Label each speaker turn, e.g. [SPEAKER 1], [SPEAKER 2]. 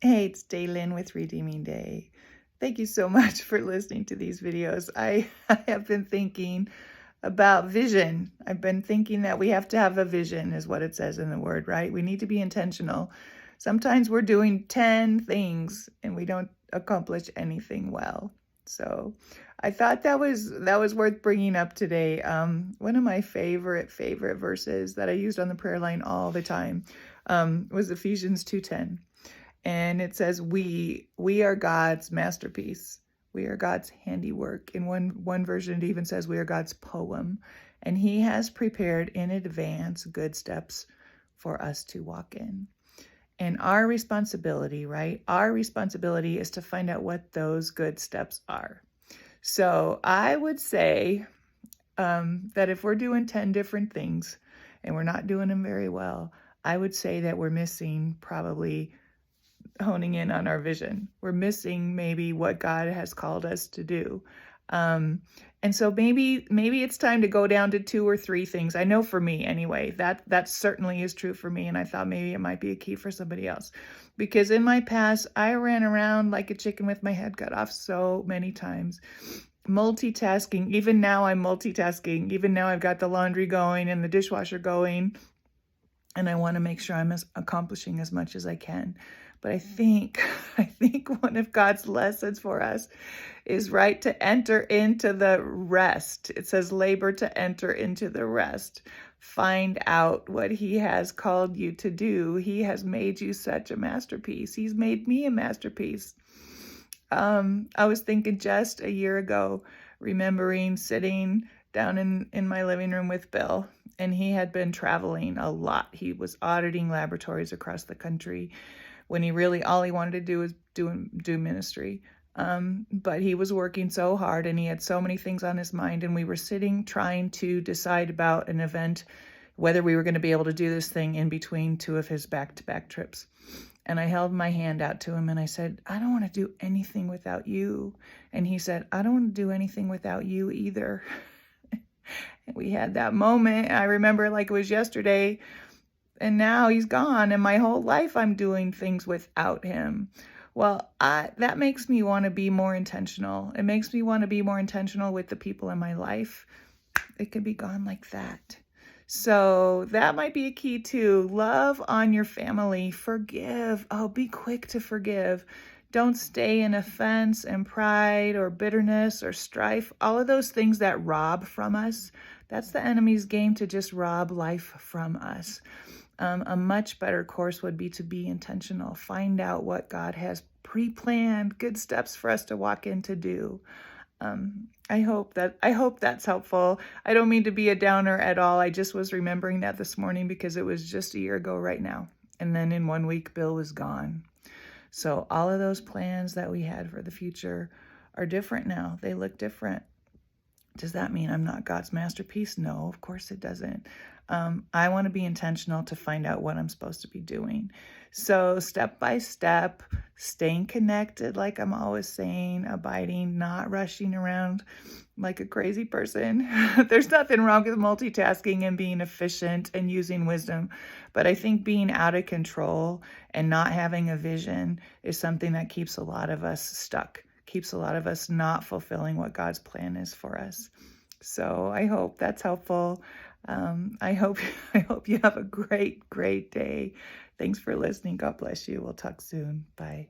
[SPEAKER 1] Hey, it's Daylin with Redeeming Day. Thank you so much for listening to these videos. I have been thinking about vision. I've been thinking that we have to have a vision, is what it says in the word, right? We need to be intentional. Sometimes we're doing 10 things and we don't accomplish anything well. So I thought that was worth bringing up today. One of my favorite verses that I used on the prayer line all the time was Ephesians 2:10. And it says we are God's masterpiece. We are God's handiwork. In one version it even says we are God's poem, and he has prepared in advance good steps for us to walk in. And our responsibility, right? Our responsibility is to find out what those good steps are. So I would say that if we're doing 10 different things and we're not doing them very well, I would say that we're missing probably honing in on our vision. We're missing maybe what God has called us to do. And so maybe it's time to go down to 2 or 3 things. I know for me anyway, that certainly is true for me. And I thought maybe it might be a key for somebody else. Because in my past, I ran around like a chicken with my head cut off so many times. Multitasking. Even now I'm multitasking. Even now I've got the laundry going and the dishwasher going. And I want to make sure I'm accomplishing as much as I can. But I think one of God's lessons for us is right to enter into the rest. It says labor to enter into the rest. Find out what he has called you to do. He has made you such a masterpiece. He's made me a masterpiece. I was thinking just a year ago, remembering sitting down in my living room with Bill, and he had been traveling a lot. He was auditing laboratories across the country when he really, all he wanted to do was do ministry. But he was working so hard and he had so many things on his mind, and we were sitting trying to decide about an event, whether we were going to be able to do this thing in between 2 of his back-to-back trips. And I held my hand out to him and I said, I don't want to do anything without you. And he said, I don't want to do anything without you either. We had that moment. I remember like it was yesterday, and now he's gone, and my whole life I'm doing things without him. Well, that makes me want to be more intentional. It makes me want to be more intentional with the people in my life. It could be gone like that. So that might be a key too. Love on your family. Forgive. Oh, be quick to forgive. Don't stay in offense and pride or bitterness or strife. All of those things that rob from us. That's the enemy's game, to just rob life from us. A much better course would be to be intentional. Find out what God has pre-planned, good steps for us to walk in to do. I hope that's helpful. I don't mean to be a downer at all. I just was remembering that this morning because it was just a year ago right now. And then in 1 week, Bill was gone. So all of those plans that we had for the future are different now. They look different. Does that mean I'm not God's masterpiece? No, of course it doesn't. I want to be intentional to find out what I'm supposed to be doing. So step by step, staying connected, like I'm always saying, abiding, not rushing around like a crazy person. There's nothing wrong with multitasking and being efficient and using wisdom. But I think being out of control and not having a vision is something that keeps a lot of us stuck, keeps a lot of us not fulfilling what God's plan is for us. So I hope that's helpful. I hope you have a great day. Thanks for listening. God bless you. We'll talk soon. Bye.